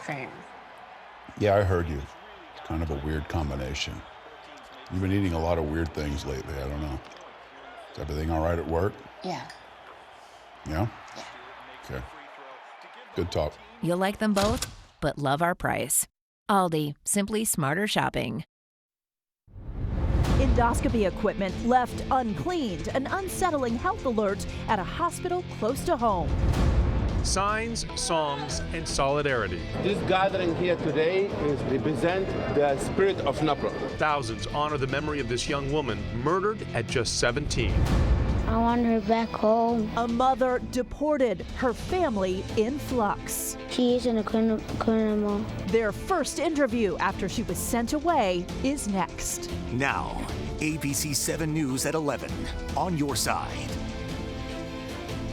fame. Yeah, I heard you. It's kind of a weird combination. You've been eating a lot of weird things lately, I don't know. Is everything all right at work? Yeah. Yeah? Yeah. Okay. Good talk. You'll like them both, but love our price. Aldi, simply smarter shopping. Endoscopy equipment left uncleaned, an unsettling health alert at a hospital close to home. Signs, songs, and solidarity. This gathering here today is represent the spirit of Nabra. Thousands honor the memory of this young woman murdered at just 17. I want her back home. A mother deported, her family in flux. She isn't a criminal. Their first interview after she was sent away is next. Now, ABC 7 News at 11, on your side.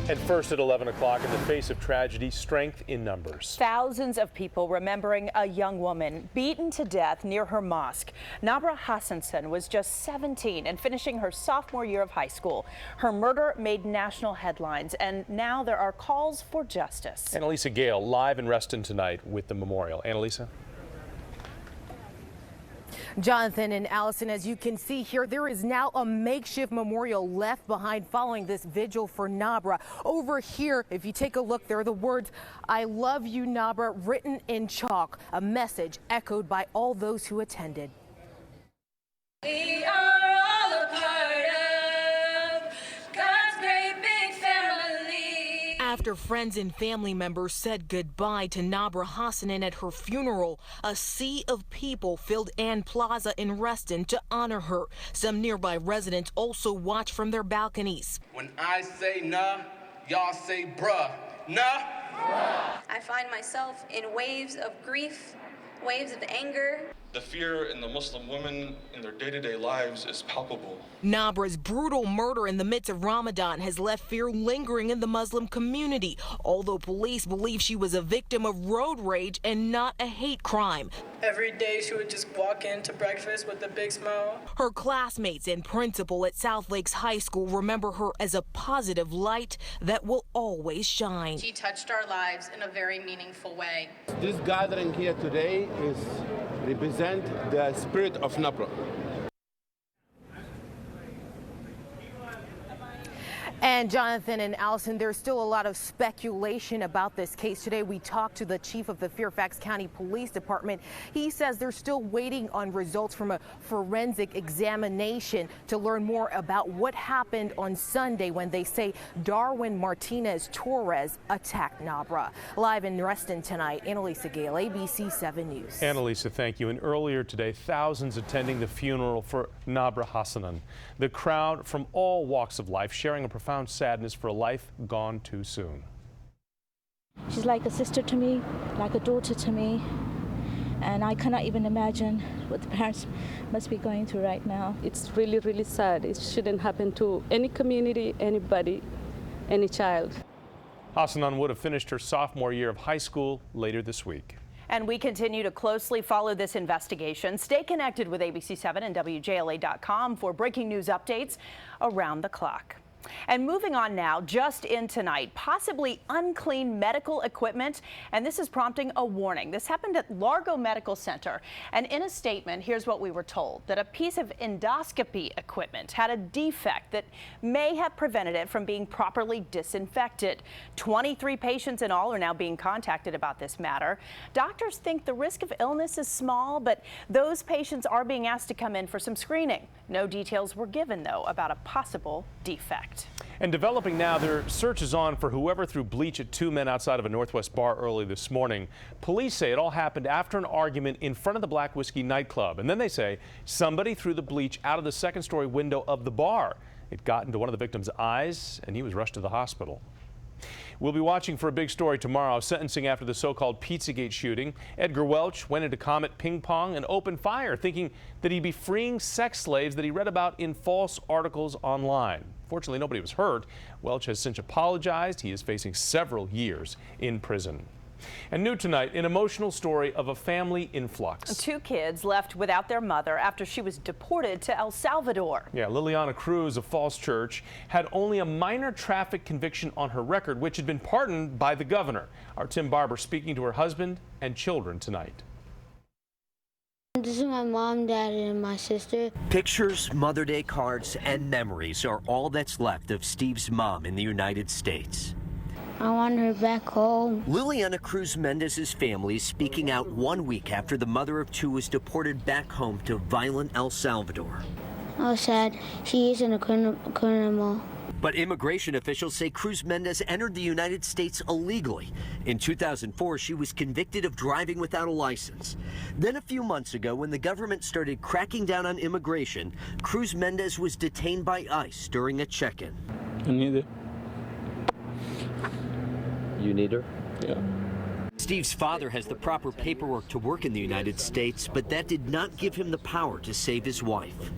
And first at 11 o'clock, in the face of tragedy, strength in numbers. Thousands of people remembering a young woman beaten to death near her mosque. Nabra Hassanson was just 17 and finishing her sophomore year of high school. Her murder made national headlines, and now there are calls for justice. Annalisa Gale live in Reston tonight with the memorial. Annalisa? Jonathan and Allison, as you can see here, there is now a makeshift memorial left behind following this vigil for Nabra. Over here, if you take a look, there are the words, "I love you, Nabra," written in chalk, a message echoed by all those who attended. We are all a part of God's great big family. After friends and family members said goodbye to Nabra Hassanin at her funeral, a sea of people filled Ann Plaza in Reston to honor her. Some nearby residents also watch from their balconies. When I say nah, y'all say bruh. Nah. Bruh. I find myself in waves of grief, waves of anger. The fear in the Muslim women in their day-to-day lives is palpable. Nabra's brutal murder in the midst of Ramadan has left fear lingering in the Muslim community, although police believe she was a victim of road rage and not a hate crime. Every day she would just walk into breakfast with a big smile. Her classmates and principal at South Lakes High School remember her as a positive light that will always shine. She touched our lives in a very meaningful way. This gathering here today is represent the spirit of Nabra. And Jonathan and Allison, there's still a lot of speculation about this case. Today we talked to the chief of the Fairfax County Police Department. He says they're still waiting on results from a forensic examination to learn more about what happened on Sunday when they say Darwin Martinez Torres attacked Nabra. Live in Reston tonight, Annalisa Gale, ABC 7 News. Annalisa, thank you. And earlier today, thousands attending the funeral for Nabra Hassanin. The crowd from all walks of life sharing a profound sadness for a life gone too soon. She's like a sister to me, like a daughter to me, and I cannot even imagine what the parents must be going through right now. It's really, really sad. It shouldn't happen to any community, anybody, any child. Hassanin would have finished her sophomore year of high school later this week. And we continue to closely follow this investigation. Stay connected with ABC7 and WJLA.com for breaking news updates around the clock. And moving on now, just in tonight, possibly unclean medical equipment, and this is prompting a warning. This happened at Largo Medical Center, and in a statement, here's what we were told, that a piece of endoscopy equipment had a defect that may have prevented it from being properly disinfected. 23 patients in all are now being contacted about this matter. Doctors think the risk of illness is small, but those patients are being asked to come in for some screening. No details were given, though, about a possible defect. And developing now, their search is on for whoever threw bleach at two men outside of a Northwest bar early this morning. Police say it all happened after an argument in front of the Black Whiskey nightclub. And then they say somebody threw the bleach out of the second-story window of the bar. It got into one of the victim's eyes, and he was rushed to the hospital. We'll be watching for a big story tomorrow, sentencing after the so-called Pizzagate shooting. Edgar Welch went into Comet Ping Pong and opened fire, thinking that he'd be freeing sex slaves that he read about in false articles online. Fortunately, nobody was hurt. Welch has since apologized. He is facing several years in prison. And new tonight, an emotional story of a family influx. 2 kids left without their mother after she was deported to El Salvador. Yeah, Liliana Cruz of Falls Church had only a minor traffic conviction on her record, which had been pardoned by the governor. Our Tim Barber speaking to her husband and children tonight. This is my mom, dad, and my sister. Pictures, Mother Day cards, and memories are all that's left of Steve's mom in the United States. I want her back home. Liliana Cruz Mendez's family is speaking out 1 week after the mother of 2 was deported back home to violent El Salvador. I was sad. She isn't a criminal. But immigration officials say Cruz Mendez entered the United States illegally. In 2004, she was convicted of driving without a license. Then a few months ago, when the government started cracking down on immigration, Cruz Mendez was detained by ICE during a check-in. I need it. You need her? Yeah. Steve's father has the proper paperwork to work in the United States, but that did not give him the power to save his wife.